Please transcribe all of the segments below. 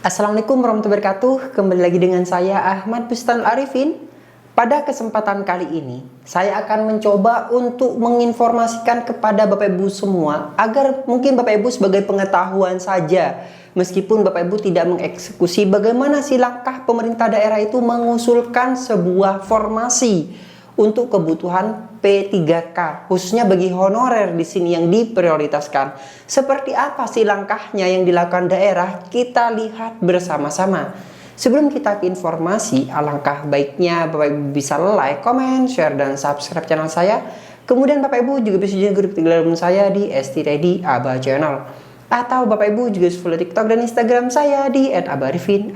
Assalamualaikum warahmatullahi wabarakatuh. Kembali lagi dengan saya Ahmad Bustanul Arifin. Pada kesempatan kali ini saya akan mencoba untuk menginformasikan kepada Bapak Ibu semua, agar mungkin Bapak Ibu sebagai pengetahuan saja, meskipun Bapak Ibu tidak mengeksekusi, bagaimana sih langkah pemerintah daerah itu mengusulkan sebuah formasi untuk kebutuhan P3K, khususnya bagi honorer di sini yang diprioritaskan. Seperti apa sih langkahnya yang dilakukan daerah? Kita lihat bersama-sama. Sebelum kita ke informasi, alangkah baiknya Bapak Ibu bisa like, comment, share, dan subscribe channel saya. Kemudian Bapak Ibu juga bisa join grup Telegram saya di ST Ready Aba Channel. Atau Bapak Ibu juga follow TikTok dan Instagram saya di @abarifin_.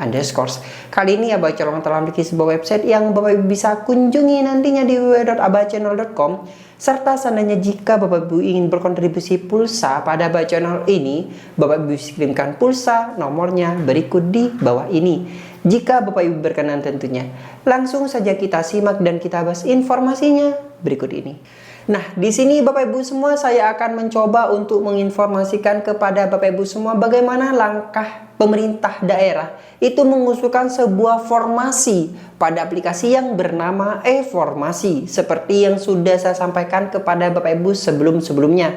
Kali ini Aba Channel telah memiliki sebuah website yang Bapak Ibu bisa kunjungi nantinya di www.abachannel.com. Serta seandainya jika Bapak Ibu ingin berkontribusi pulsa pada Aba Channel ini, Bapak Ibu bisa kirimkan pulsa, nomornya berikut di bawah ini. Jika Bapak Ibu berkenan tentunya. Langsung saja kita simak dan kita bahas informasinya berikut ini. Nah, di sini Bapak Ibu semua saya akan mencoba untuk menginformasikan kepada Bapak Ibu semua bagaimana langkah pemerintah daerah itu mengusulkan sebuah formasi pada aplikasi yang bernama e-formasi, seperti yang sudah saya sampaikan kepada Bapak Ibu sebelum-sebelumnya.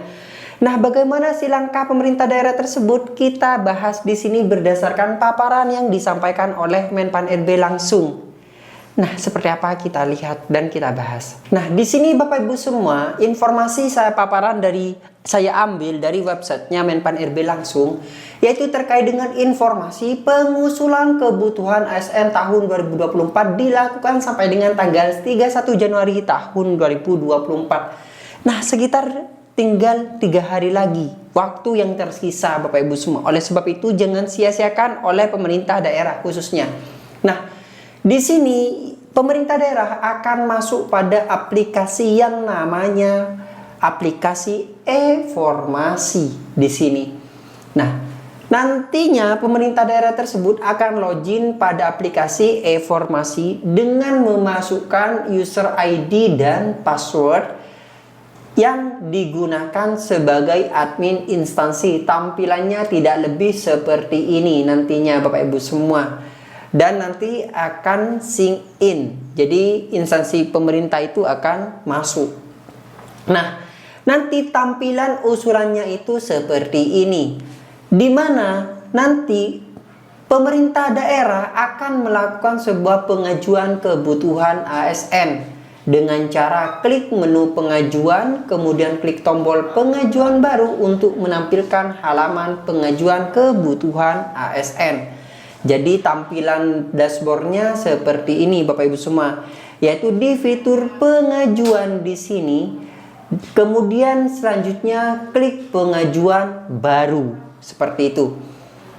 Nah, bagaimana sih langkah pemerintah daerah tersebut? Kita bahas di sini berdasarkan paparan yang disampaikan oleh Menpan RB langsung. Nah, seperti apa kita lihat dan kita bahas. Nah, di sini Bapak Ibu semua, informasi saya ambil dari websitenya Menpan RB langsung, yaitu terkait dengan informasi pengusulan kebutuhan ASN tahun 2024 dilakukan sampai dengan tanggal 31 Januari tahun 2024. Nah, sekitar tinggal 3 hari lagi waktu yang tersisa Bapak Ibu semua. Oleh sebab itu jangan sia-siakan oleh pemerintah daerah khususnya. Nah, di sini pemerintah daerah akan masuk pada aplikasi yang namanya aplikasi e-formasi di sini. Nah, nantinya pemerintah daerah tersebut akan login pada aplikasi e-formasi dengan memasukkan user ID dan password yang digunakan sebagai admin instansi. Tampilannya tidak lebih seperti ini nantinya Bapak Ibu semua. Dan nanti akan sync in. Jadi instansi pemerintah itu akan masuk. Nah, nanti tampilan usulannya itu seperti ini. Di mana nanti pemerintah daerah akan melakukan sebuah pengajuan kebutuhan ASN dengan cara klik menu pengajuan, kemudian klik tombol pengajuan baru untuk menampilkan halaman pengajuan kebutuhan ASN. Jadi tampilan dashboardnya seperti ini Bapak Ibu semua, yaitu di fitur pengajuan di sini. Kemudian selanjutnya klik pengajuan baru seperti itu.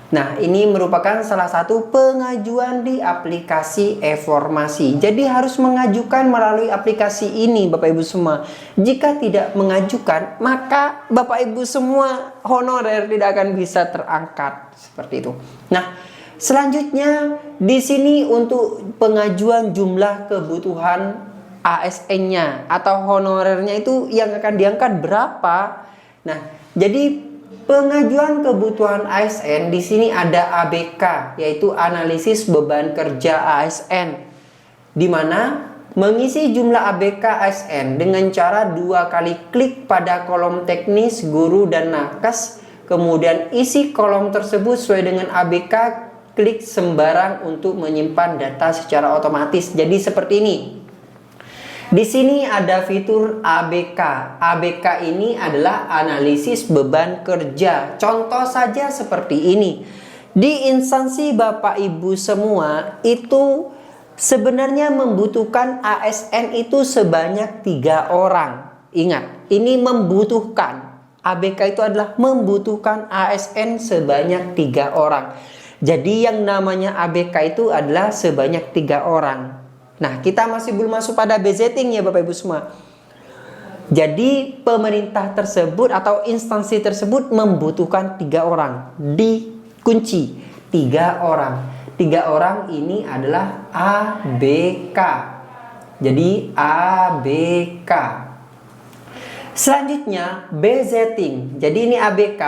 Nah, ini merupakan salah satu pengajuan di aplikasi e-formasi. Jadi harus mengajukan melalui aplikasi ini Bapak Ibu semua. Jika tidak mengajukan, maka Bapak Ibu semua honorer tidak akan bisa terangkat seperti itu. Nah, selanjutnya di sini untuk pengajuan jumlah kebutuhan ASN-nya atau honorernya itu yang akan diangkat berapa. Nah, jadi pengajuan kebutuhan ASN di sini ada ABK, yaitu analisis beban kerja ASN, di mana mengisi jumlah ABK ASN dengan cara 2 kali klik pada kolom teknis, guru, dan nakes, kemudian isi kolom tersebut sesuai dengan ABK, klik sembarang untuk menyimpan data secara otomatis. Jadi seperti ini. Di sini ada fitur ABK. ABK ini adalah analisis beban kerja. Contoh saja seperti ini. Di instansi Bapak Ibu semua itu sebenarnya membutuhkan ASN itu sebanyak 3 orang. Ingat, ini membutuhkan. ABK itu adalah membutuhkan ASN sebanyak 3 orang. Jadi yang namanya ABK itu adalah sebanyak 3 orang. Nah, kita masih belum masuk pada budgeting ya Bapak Ibu semua. Jadi pemerintah tersebut atau instansi tersebut membutuhkan 3 orang. Dikunci 3 orang. 3 orang ini adalah ABK. Jadi ABK. Selanjutnya budgeting. Jadi ini ABK.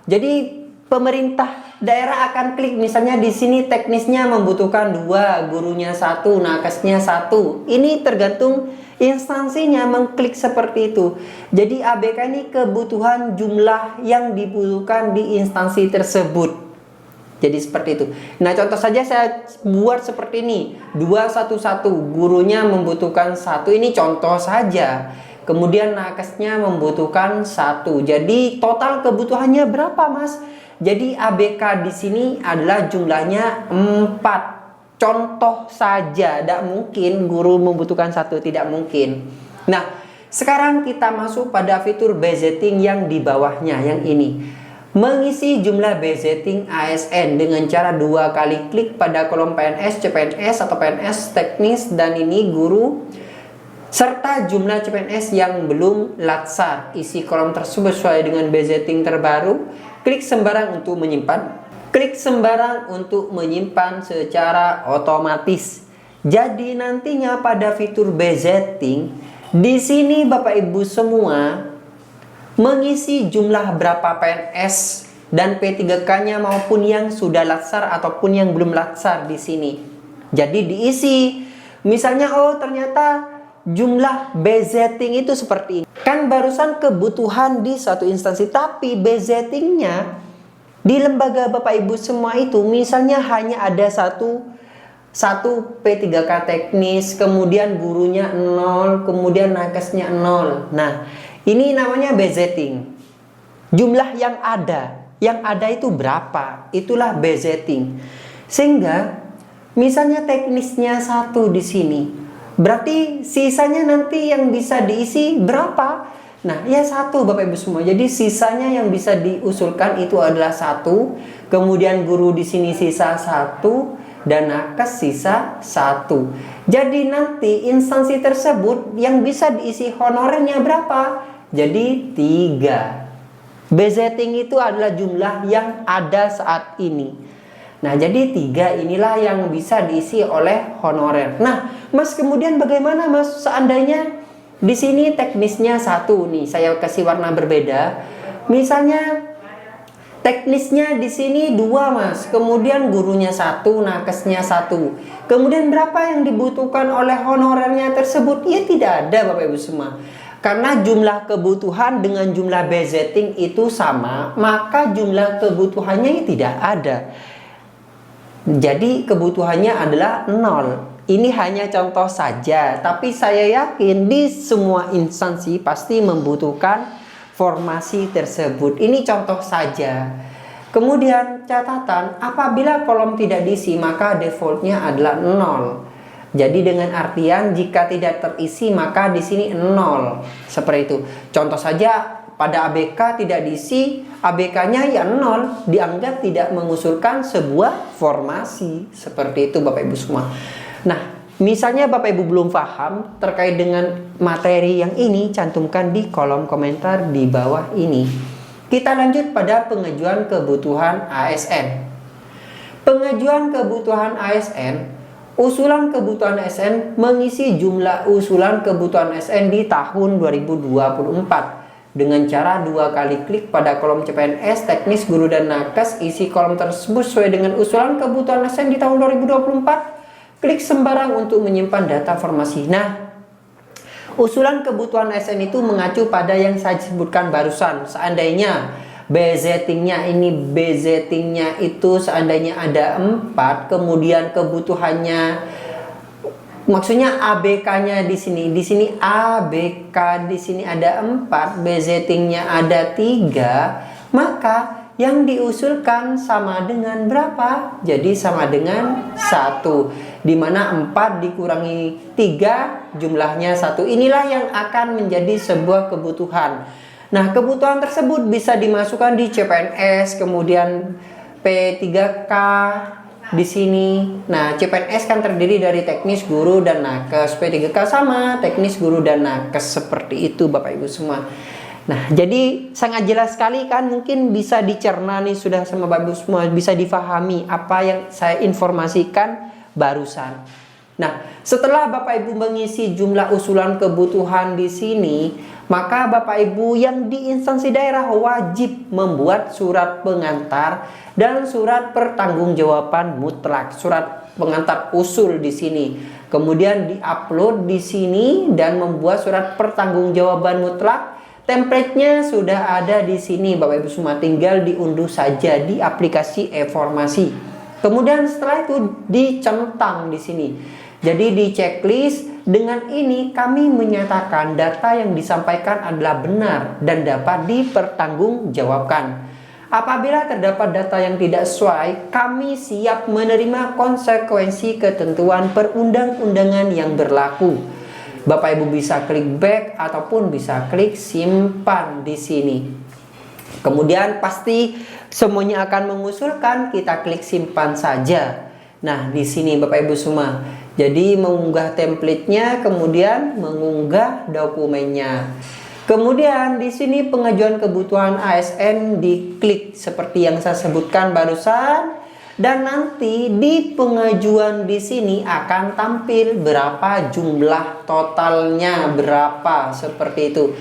Jadi pemerintah daerah akan klik, misalnya di sini teknisnya membutuhkan 2, gurunya 1, nakesnya 1. Ini tergantung instansinya mengklik seperti itu. Jadi ABK ini kebutuhan jumlah yang dibutuhkan di instansi tersebut. Jadi seperti itu. Nah, contoh saja saya buat seperti ini. 211, gurunya membutuhkan 1. Ini contoh saja. Kemudian nakesnya membutuhkan 1. Jadi total kebutuhannya berapa, Mas? Jadi ABK di sini adalah jumlahnya 4. Contoh saja, tidak mungkin guru membutuhkan 1, tidak mungkin. Nah, sekarang kita masuk pada fitur budgeting yang di bawahnya, yang ini. Mengisi jumlah budgeting ASN dengan cara 2 kali klik pada kolom PNS, CPNS atau PNS teknis, dan ini guru, serta jumlah CPNS yang belum latsar. Isi kolom tersebut sesuai dengan budgeting terbaru. Klik sembarang untuk menyimpan. Klik sembarang untuk menyimpan secara otomatis. Jadi nantinya pada fitur budgeting, di sini Bapak Ibu semua mengisi jumlah berapa PNS dan P3K-nya maupun yang sudah latsar ataupun yang belum latsar di sini. Jadi diisi. Misalnya, oh ternyata jumlah budgeting itu seperti ini. Kan barusan kebutuhan di suatu instansi, tapi budgetingnya di lembaga Bapak Ibu semua itu misalnya hanya ada satu P3K teknis, kemudian gurunya 0, kemudian nakesnya 0. Nah, ini namanya budgeting. Jumlah yang ada itu berapa? Itulah budgeting. Sehingga misalnya teknisnya 1 di sini. Berarti sisanya nanti yang bisa diisi berapa? Nah, ya 1 Bapak Ibu semua. Jadi sisanya yang bisa diusulkan itu adalah 1. Kemudian guru di sini sisa 1 dan nakes sisa 1. Jadi nanti instansi tersebut yang bisa diisi honorernya berapa? Jadi 3. Budgeting itu adalah jumlah yang ada saat ini. Nah, jadi 3 inilah yang bisa diisi oleh honorer. Nah, Mas, kemudian bagaimana, Mas, seandainya di sini teknisnya 1 nih, saya kasih warna berbeda. Misalnya teknisnya di sini 2, Mas. Kemudian gurunya 1, nakesnya 1. Kemudian berapa yang dibutuhkan oleh honorernya tersebut? Ya tidak ada Bapak Ibu semua. Karena jumlah kebutuhan dengan jumlah budgeting itu sama, maka jumlah kebutuhannya tidak ada. Jadi kebutuhannya adalah 0. Ini hanya contoh saja, tapi saya yakin di semua instansi pasti membutuhkan formasi tersebut. Ini contoh saja. Kemudian catatan, apabila kolom tidak diisi maka defaultnya adalah 0. Jadi dengan artian jika tidak terisi maka di sini 0. Seperti itu. Contoh saja, pada ABK tidak diisi, ABK-nya ya 0, dianggap tidak mengusulkan sebuah formasi. Seperti itu Bapak Ibu semua. Nah, misalnya Bapak Ibu belum paham terkait dengan materi yang ini, cantumkan di kolom komentar di bawah ini. Kita lanjut pada pengajuan kebutuhan ASN. Pengajuan kebutuhan ASN, usulan kebutuhan ASN mengisi jumlah usulan kebutuhan ASN di tahun 2024. Dengan cara 2 kali klik pada kolom CPNS, teknis, guru, dan nakes. Isi kolom tersebut sesuai dengan usulan kebutuhan ASN di tahun 2024. Klik sembarang untuk menyimpan data formasi. Nah, usulan kebutuhan ASN itu mengacu pada yang saya sebutkan barusan. Seandainya budgetingnya itu seandainya ada 4, kemudian kebutuhannya, maksudnya ABK-nya di sini ABK di sini ada 4, budgetingnya ada 3, maka yang diusulkan sama dengan berapa? Jadi sama dengan 1, dimana 4 dikurangi 3 jumlahnya 1. Inilah yang akan menjadi sebuah kebutuhan. Nah, kebutuhan tersebut bisa dimasukkan di CPNS, kemudian P3K di sini. Nah, CPNS kan terdiri dari teknis, guru, dan nakes. P3K sama, teknis, guru, dan nakes. Seperti itu Bapak Ibu semua. Nah, jadi sangat jelas sekali kan, mungkin bisa dicerna nih sudah sama Bapak Ibu semua, bisa difahami apa yang saya informasikan barusan. Nah, setelah Bapak Ibu mengisi jumlah usulan kebutuhan di sini, maka Bapak Ibu yang di instansi daerah wajib membuat surat pengantar dan surat pertanggungjawaban mutlak, surat pengantar usul di sini. Kemudian diupload di sini dan membuat surat pertanggungjawaban mutlak. Template-nya sudah ada di sini, Bapak Ibu semua, tinggal diunduh saja di aplikasi e-formasi. Kemudian setelah itu dicentang di sini. Jadi di checklist, dengan ini kami menyatakan data yang disampaikan adalah benar dan dapat dipertanggungjawabkan. Apabila terdapat data yang tidak sesuai, kami siap menerima konsekuensi ketentuan perundang-undangan yang berlaku. Bapak Ibu bisa klik back ataupun bisa klik simpan di sini. Kemudian pasti semuanya akan mengusulkan, kita klik simpan saja. Nah, di sini Bapak Ibu semua. Jadi mengunggah template-nya, kemudian mengunggah dokumennya. Kemudian di sini pengajuan kebutuhan ASN diklik seperti yang saya sebutkan barusan, dan nanti di pengajuan di sini akan tampil berapa jumlah totalnya, berapa seperti itu.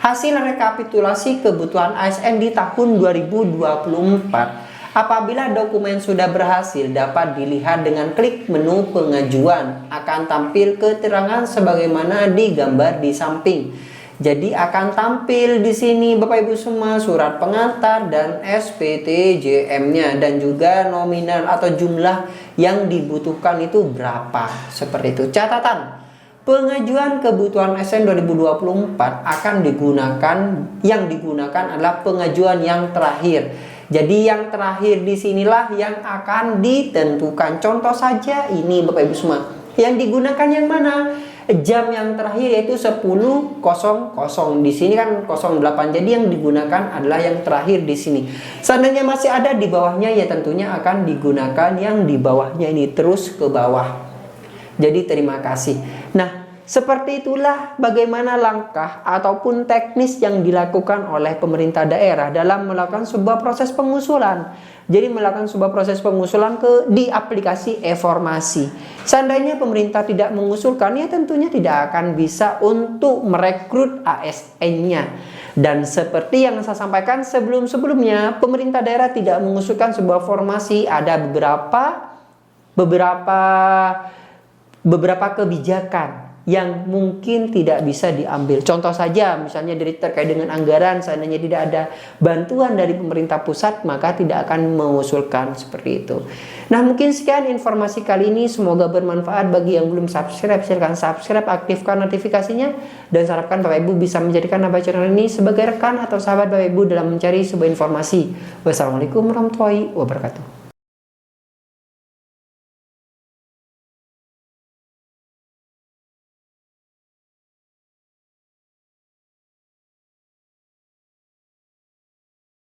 Hasil rekapitulasi kebutuhan ASN di tahun 2024. Apabila dokumen sudah berhasil, dapat dilihat dengan klik menu pengajuan. Akan tampil keterangan sebagaimana digambar di samping. Jadi akan tampil di sini Bapak Ibu semua surat pengantar dan SPTJM-nya dan juga nominal atau jumlah yang dibutuhkan itu berapa. Seperti itu. Catatan. Pengajuan kebutuhan ASN 2024 akan yang digunakan adalah pengajuan yang terakhir. Jadi yang terakhir di sinilah yang akan ditentukan. Contoh saja ini Bapak Ibu semua. Yang digunakan yang mana? Jam yang terakhir yaitu 10.00. Di sini kan 08. Jadi yang digunakan adalah yang terakhir di sini. Seandainya masih ada di bawahnya, ya tentunya akan digunakan yang di bawahnya ini terus ke bawah. Jadi terima kasih. Nah, seperti itulah bagaimana langkah ataupun teknis yang dilakukan oleh pemerintah daerah dalam melakukan sebuah proses pengusulan. Jadi melakukan sebuah proses pengusulan di aplikasi e-formasi. Seandainya pemerintah tidak mengusulkan, ya tentunya tidak akan bisa untuk merekrut ASN-nya. Dan seperti yang saya sampaikan sebelum-sebelumnya, pemerintah daerah tidak mengusulkan sebuah formasi. Ada beberapa kebijakan yang mungkin tidak bisa diambil. Contoh saja misalnya dari terkait dengan anggaran, seandainya tidak ada bantuan dari pemerintah pusat, maka tidak akan mengusulkan seperti itu. Nah, mungkin sekian informasi kali ini, semoga bermanfaat. Bagi yang belum subscribe, silahkan subscribe, aktifkan notifikasinya, dan saya harapkan Bapak Ibu bisa menjadikan nama channel ini sebagai rekan atau sahabat Bapak Ibu dalam mencari sebuah informasi. Wassalamualaikum warahmatullahi wabarakatuh.